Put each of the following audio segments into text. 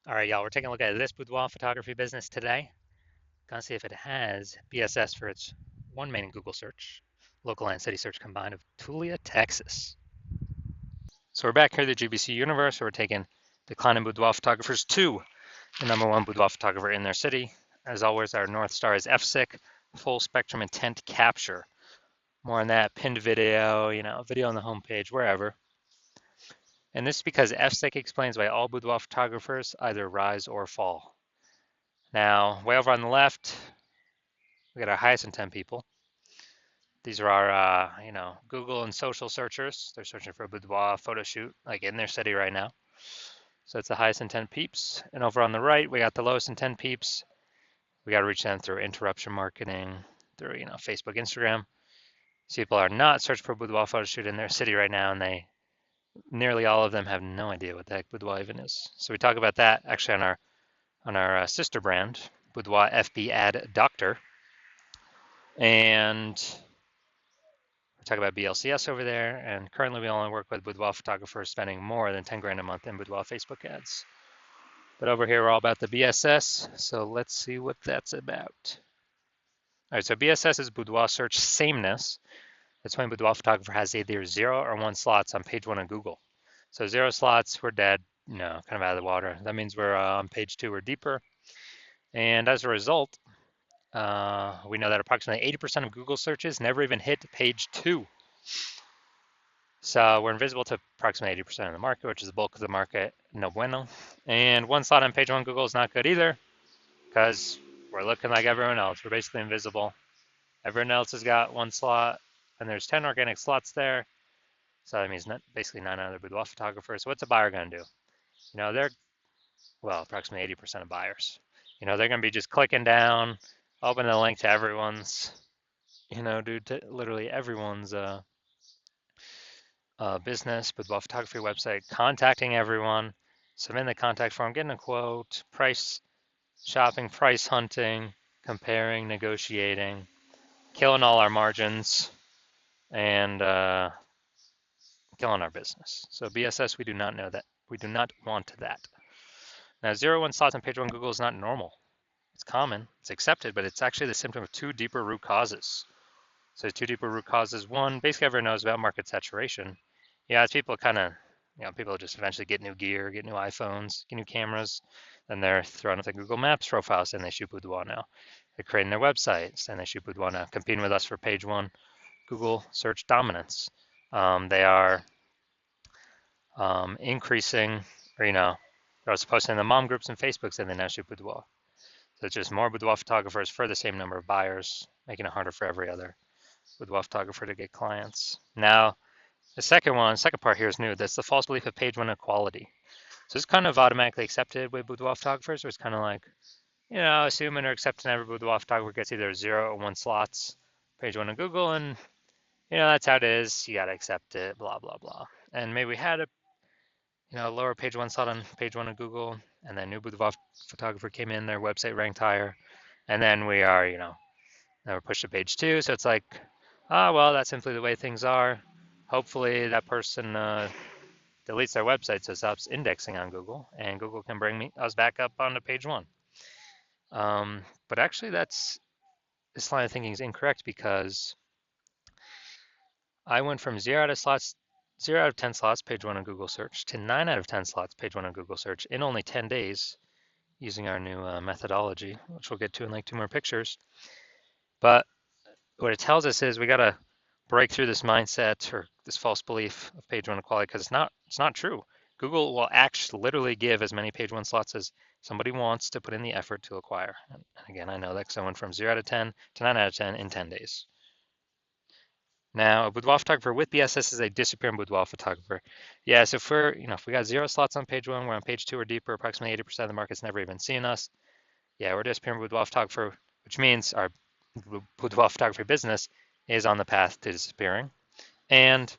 All right, y'all, we're taking a look at this boudoir photography business today. Gonna see if it has BSS for its one main Google search, local and city search combined of Tulia, Texas. So we're back here at the GBC universe. We're taking declining boudoir photographers to the #1 boudoir photographer in their city. As always, our North Star is FSIC, full spectrum intent capture. More on that, pinned video, video on the homepage, wherever. And this is because FSIC explains why all boudoir photographers either rise or fall. Now, way over on the left, we got our highest intent people. These are our, Google and social searchers. They're searching for a boudoir photo shoot, like in their city right now. So it's the highest intent peeps. And over on the right, we got the lowest intent peeps. We got to reach them through interruption marketing, through, Facebook, Instagram. These people are not searching for a boudoir photo shoot in their city right now, and nearly all of them have no idea what the heck boudoir even is. So we talk about that actually on our sister brand, Boudoir FB Ad Doctor. And we talk about BLCS over there, and currently we only work with boudoir photographers spending more than 10 grand a month in boudoir Facebook ads. But over here we're all about the BSS, so let's see what that's about. All right, so BSS is boudoir search sameness. That's when boudoir photographer has either 0 or 1 slots on page 1 of Google. So 0 slots, we're dead, kind of out of the water. That means we're on page 2 or deeper. And as a result, we know that approximately 80% of Google searches never even hit page 2. So we're invisible to approximately 80% of the market, which is the bulk of the market, no bueno. And 1 slot on page 1 Google is not good either, because we're looking like everyone else. We're basically invisible. Everyone else has got 1 slot, and there's 10 organic slots there. So that means basically 9 other boudoir photographers. So what's a buyer going to do? They're, approximately 80% of buyers. They're going to be just clicking down, open the link to everyone's, to literally everyone's business, boudoir photography website, contacting everyone, submitting the contact form, getting a quote, price shopping, price hunting, comparing, negotiating, killing all our margins, and killing our business. So BSS, we do not know that. We do not want that. Now, 0-1 slots on page 1 Google is not normal. It's common, it's accepted, but it's actually the symptom of 2 deeper root causes. So 2 deeper root causes. One, basically everyone knows about market saturation. Yeah, as people people just eventually get new gear, get new iPhones, get new cameras, then they're throwing up the Google Maps profiles and they shoot boudoir now. They're creating their websites and they shoot boudoir now, competing with us for page 1 Google search dominance. They are increasing, or they're also posting in the mom groups and Facebooks and they now shoot boudoir. So it's just more boudoir photographers for the same number of buyers, making it harder for every other boudoir photographer to get clients. Now, the second part here is new. That's the false belief of page 1 equality. So it's kind of automatically accepted with boudoir photographers. It's kind of like, assuming or accepting every boudoir photographer gets either 0 or 1 slots, page 1 of Google, and that's how it is. You gotta accept it, blah blah blah. And maybe we had a lower page 1 slot on page 1 of Google, and then new boudoir photographer came in, their website ranked higher, and then we are, now we're pushed to page 2. So it's like, well, that's simply the way things are. Hopefully that person deletes their website so it stops indexing on Google, and Google can bring us back up onto page 1. But actually this line of thinking is incorrect, because I went from 0 out of 10 slots, page 1 on Google search, to 9 out of 10 slots, page 1 on Google search in only 10 days using our new methodology, which we'll get to in like 2 more pictures. But what it tells us is we got to break through this mindset or this false belief of page 1 equality, because it's not true. Google will actually literally give as many page 1 slots as somebody wants to put in the effort to acquire. And again, I know that because I went from 0 out of 10 to 9 out of 10 in 10 days. Now, a boudoir photographer with BSS is a disappearing boudoir photographer. Yeah, so if we got 0 slots on page 1, we're on page 2 or deeper, approximately 80% of the market's never even seen us. Yeah, we're a disappearing boudoir photographer, which means our boudoir photography business is on the path to disappearing. And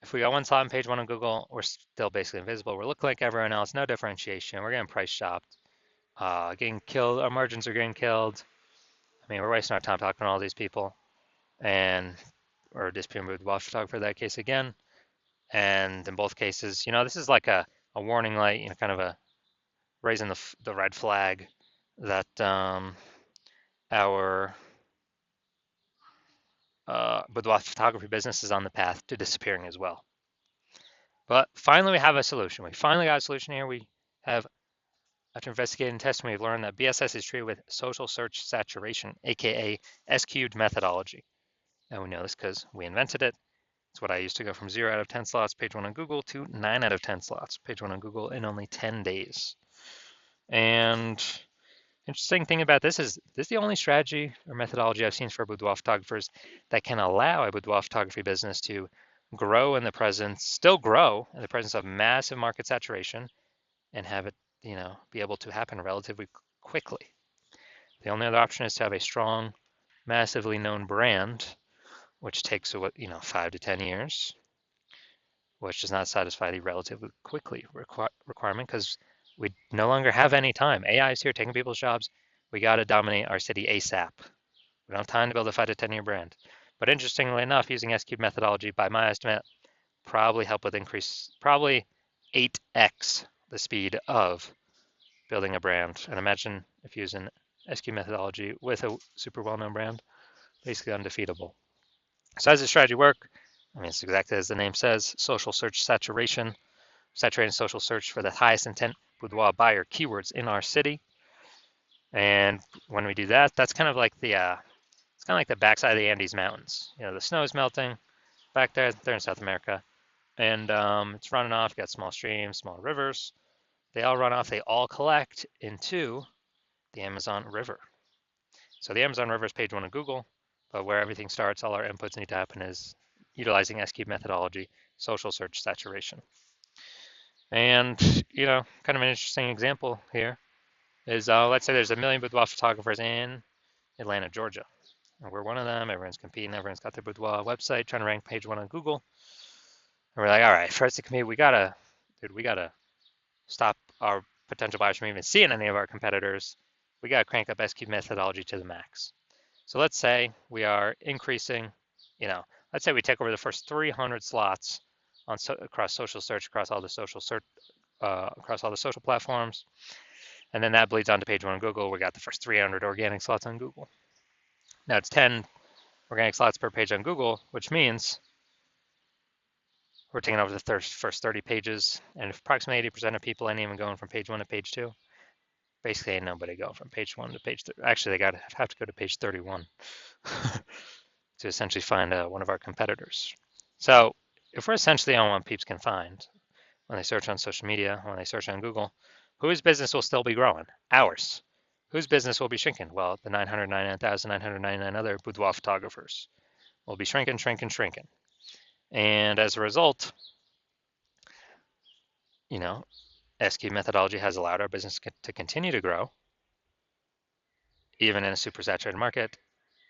if we got 1 slot on page 1 on Google, we're still basically invisible. We're looking like everyone else, no differentiation. We're getting price shopped, getting killed. Our margins are getting killed. I mean, we're wasting our time talking to all these people, and we're a disappearing boudoir photographer in that case again. And in both cases, this is like a a warning light, kind of a raising the red flag that our boudoir photography business is on the path to disappearing as well. But finally, we have a solution. We finally got a solution here. We have, after investigating and testing, we've learned that BSS is treated with social search saturation, aka S-cubed methodology. And we know this because we invented it. It's what I used to go from 0 out of 10 slots, page 1 on Google, to 9 out of 10 slots, page 1 on Google, in only 10 days. And interesting thing about this is the only strategy or methodology I've seen for boudoir photographers that can allow a boudoir photography business to grow in the presence, still grow in the presence of massive market saturation and have it, be able to happen relatively quickly. The only other option is to have a strong, massively known brand, which takes, 5 to 10 years, which does not satisfy the relatively quickly requirement because we no longer have any time. AI is here taking people's jobs. We got to dominate our city ASAP. We don't have time to build a 5 to 10-year brand. But interestingly enough, using S-cube methodology, by my estimate, probably 8x the speed of building a brand. And imagine if using S-cube methodology with a super well-known brand, basically undefeatable. So how does this strategy work? It's exactly as the name says, social search saturation, saturating social search for the highest intent boudoir buyer keywords in our city. And when we do that, that's kind of like it's kind of like the backside of the Andes Mountains. The snow is melting back there. They're in South America, and it's running off. You got small streams, small rivers. They all run off. They all collect into the Amazon River. So the Amazon River is page 1 of Google, but where everything starts, all our inputs need to happen is utilizing S-cube methodology, social search saturation. And, kind of an interesting example here is, let's say there's 1 million boudoir photographers in Atlanta, Georgia. And we're one of them. Everyone's competing. Everyone's got their boudoir website, trying to rank page 1 on Google. And we're like, all right, for us to compete, we gotta stop our potential buyers from even seeing any of our competitors. We gotta crank up S-cube methodology to the max. So let's say we are increasing, let's say we take over the first 300 slots across social search, across all the social platforms, and then that bleeds onto page 1 on Google. We got the first 300 organic slots on Google. Now it's 10 organic slots per page on Google, which means we're taking over the first 30 pages, and if approximately 80% of people ain't even going from page 1 to page 2, basically ain't nobody going from page 1 to page 3. Actually, they have to go to page 31 to essentially find one of our competitors. So if we're essentially on what peeps can find when they search on social media, when they search on Google, whose business will still be growing? Ours. Whose business will be shrinking? Well, the 999,999 other boudoir photographers will be shrinking. And as a result, S-cube methodology has allowed our business to continue to grow, even in a super saturated market,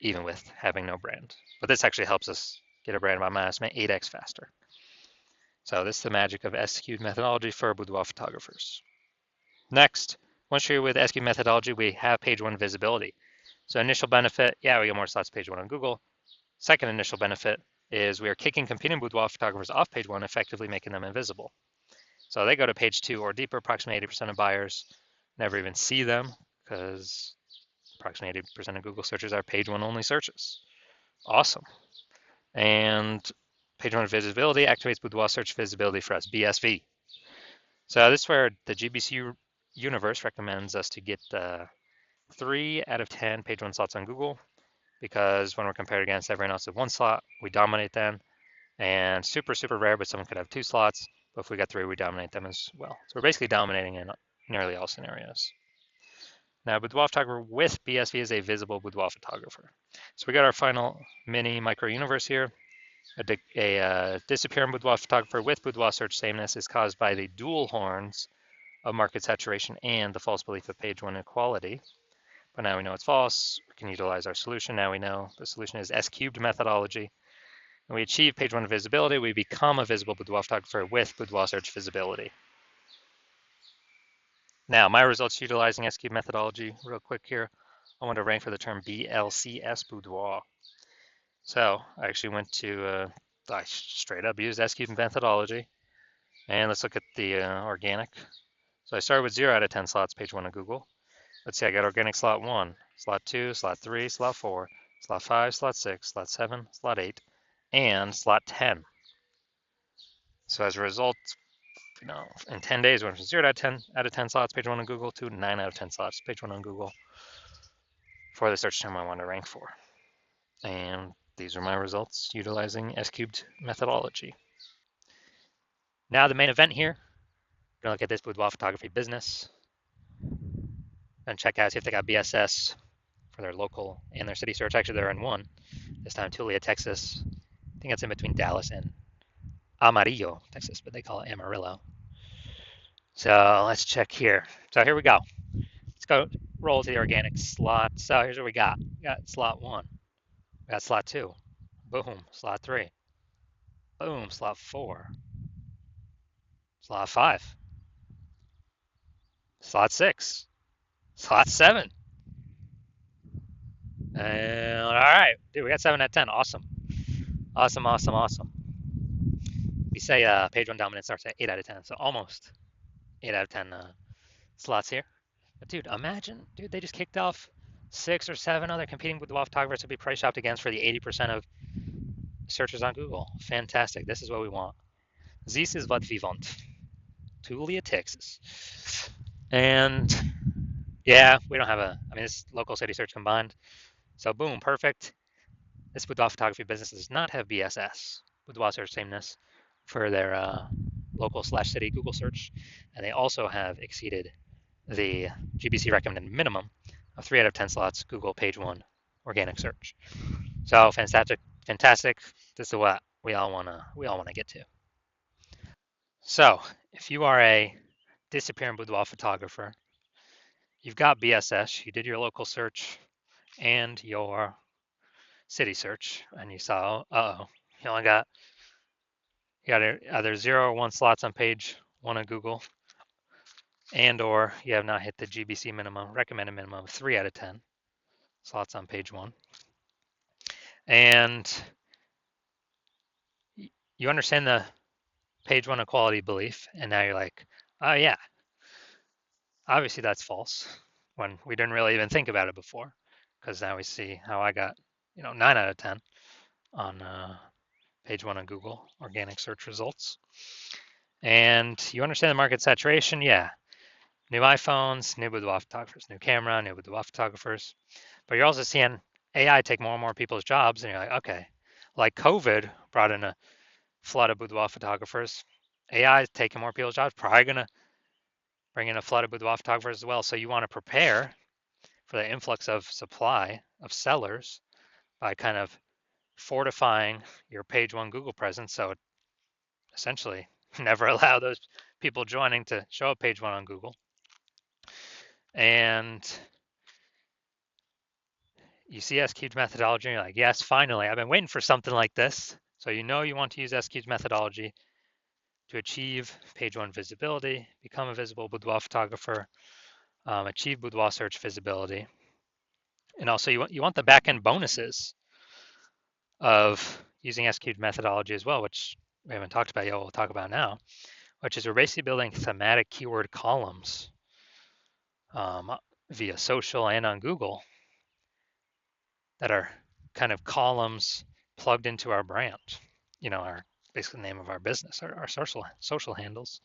even with having no brand. But this actually helps us get a brand by my estimate 8x faster. So this is the magic of S-cube methodology for boudoir photographers. Next, once you're with S-cube methodology, we have page 1 visibility. So initial benefit, we get more slots page 1 on Google. Second initial benefit is we are kicking competing boudoir photographers off page 1, effectively making them invisible. So they go to page 2 or deeper. Approximately 80% of buyers never even see them because approximately 80% of Google searches are page 1 only searches. Awesome. And page 1 visibility activates boudoir search visibility for us, BSV. So this is where the GBC universe recommends us to get 3 out of 10 page 1 slots on Google, because when we're compared against everyone else with 1 slot, we dominate them. And super, super rare, but someone could have 2 slots. But if we got 3, we dominate them as well. So we're basically dominating in nearly all scenarios. Now, boudoir photographer with BSV is a visible boudoir photographer. So we got our final mini micro universe here. A disappearing boudoir photographer with boudoir search sameness is caused by the dual horns of market saturation and the false belief of page 1 equality. But now we know it's false. We can utilize our solution. Now we know the solution is S-cubed methodology. And we achieve page 1 visibility. We become a visible boudoir photographer with boudoir search visibility. Now, my results utilizing S-cubed methodology, real quick here. I want to rank for the term BLCS boudoir. So I actually went to, I straight up used S-cubed methodology And let's look at the organic. So I started with 0 out of 10 slots, page 1 of Google. Let's see, I got organic slot 1, slot 2, slot 3, slot 4, slot 5, slot 6, slot 7, slot 8, and slot 10. So as a result, in 10 days, went from 0 out of 10 slots, page 1 on Google, to 9 out of 10 slots, page 1 on Google for the search term I want to rank for. And these are my results utilizing S-cubed methodology. Now the main event here, we're going to look at this boudoir photography business and check out, see if they got BSS for their local and their city search. Actually, they're in one. This time, Tulia, Texas. I think it's in between Dallas and Amarillo, Texas, but they call it Amarillo. So let's check here. So here we go. Let's go roll to the organic slot. So here's what we got. We got slot 1. We got slot 2. Boom. Slot 3. Boom. Slot 4. Slot 5. Slot 6. Slot 7. And all right, dude, we got 7 out of 10. Awesome. Awesome. We say page 1 dominance starts at 8 out of 10, so almost 8 out of 10 slots here. But dude, imagine, dude, they just kicked off 6 or 7 other competing boudoir photographers to be price shopped against for the 80% of searches on Google. Fantastic. This is what we want. This is what we want. Tulia, Texas. And yeah, we don't have this local city search combined. So boom, perfect. This boudoir photography business does not have BSS, boudoir search sameness, for their local/city Google search, and they also have exceeded the GBC recommended minimum of 3 out of 10 slots Google page 1 organic search. So fantastic. This is what we all wanna get to. So if you are a disappearing boudoir photographer, you've got BSS, you did your local search and your city search, and you saw, you only got either 0 or 1 slots on page 1 of Google, and or you have not hit the GBC minimum, recommended minimum of 3 out of 10 slots on page 1. And you understand the page 1 equality belief, and now you're like, oh yeah, obviously that's false, when we didn't really even think about it before, because now we see how I got 9 out of 10 on page 1 of Google organic search results. And you understand the market saturation, yeah. New iPhones, new boudoir photographers, new camera, new boudoir photographers. But you're also seeing AI take more and more people's jobs, and you're like, okay, like COVID brought in a flood of boudoir photographers. AI is taking more people's jobs, probably going to bring in a flood of boudoir photographers as well. So you want to prepare for the influx of supply of sellers by kind of fortifying your page 1 Google presence. So essentially never allow those people joining to show up page 1 on Google. And you see S-cubed methodology, and you're like, yes, finally, I've been waiting for something like this. So you want to use S-cubed methodology to achieve page 1 visibility, become a visible boudoir photographer, achieve boudoir search visibility. And also you want the back-end bonuses of using S-cubed methodology as well, which we haven't talked about yet, we'll talk about now, which is we're basically building thematic keyword columns via social and on Google that are kind of columns plugged into our brand, our basically name of our business, our social handles.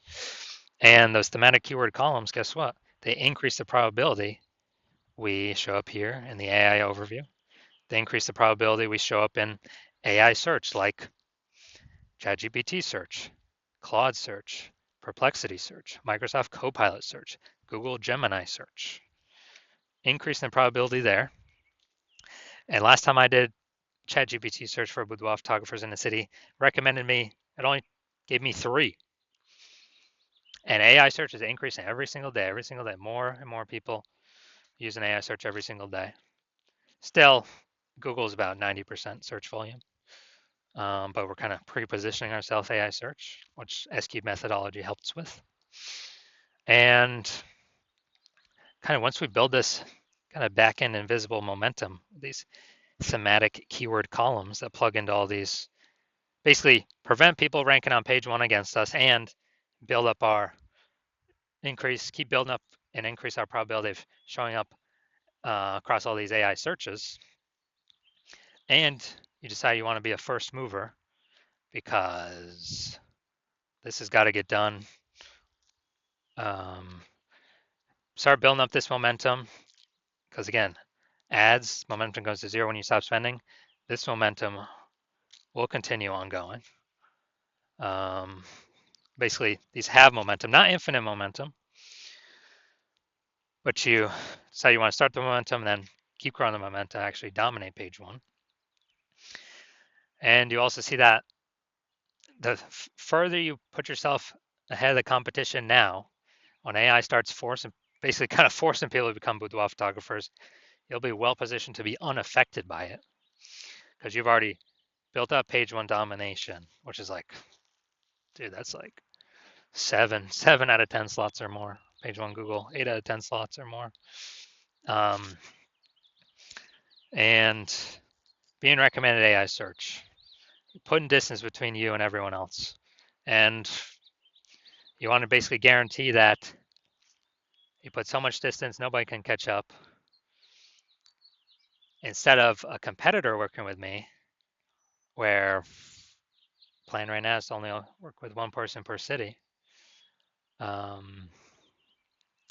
And those thematic keyword columns, guess what? They increase the probability we show up here in the AI overview. They increase the probability we show up in AI search like ChatGPT search, Claude search, Perplexity search, Microsoft Copilot search, Google Gemini search. Increasing the probability there. And last time I did ChatGPT search for boudoir photographers in the city, recommended me, it only gave me 3. And AI search is increasing every single day. More and more people use an AI search every single day. Still, Google is about 90% search volume. But we're kind of pre-positioning ourselves AI search, which S-cube methodology helps with. And kind of once we build this kind of back-end invisible momentum, these thematic keyword columns that plug into all these, basically prevent people ranking on page 1 against us and build up keep building up and increase our probability of showing up across all these AI searches, and you decide you want to be a first mover because this has got to get done. Um, Start building up this momentum because again, ads momentum goes to zero when you stop spending. This momentum will continue ongoing. Basically, these have momentum, not infinite momentum, but you decide you want to start the momentum, and then keep growing the momentum, actually dominate page one. And you also see that the further you put yourself ahead of the competition now, when AI starts basically kind of forcing people to become boudoir photographers, you'll be well positioned to be unaffected by it because you've already built up page one domination, which is like, dude, that's like seven out of 10 slots or more. Page one Google, 8 out of 10 slots or more. And being recommended AI search, putting distance between you and everyone else. And you want to basically guarantee that you put so much distance, nobody can catch up. Instead of a competitor working with me, where plan right now is to only work with one person per city.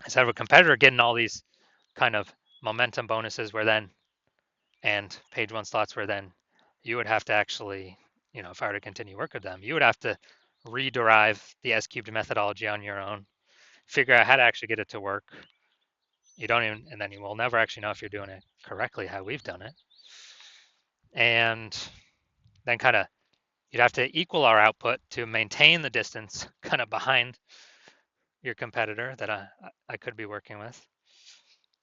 Instead of a competitor getting all these kind of momentum bonuses and page one slots where then you would have to actually, if I were to continue work with them, you would have to rederive the S cubed methodology on your own, figure out how to actually get it to work. And then you will never actually know if you're doing it correctly, how we've done it. And then you'd have to equal our output to maintain the distance kind of behind your competitor that I could be working with.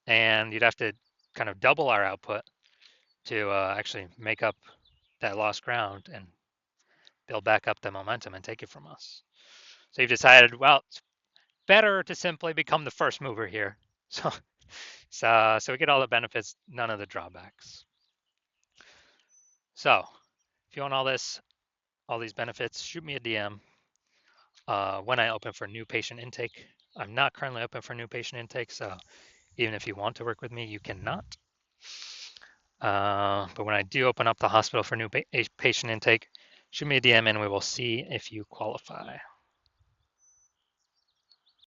And you'd have to kind of double our output to actually make up that lost ground and build back up the momentum and take it from us. So you've decided, well, it's better to simply become the first mover here. So we get all the benefits, none of the drawbacks. So if you want all these benefits, shoot me a DM when I open for new patient intake. I'm not currently open for new patient intake, so even if you want to work with me, you cannot. But when I do open up the hospital for new patient intake, shoot me a DM and we will see if you qualify.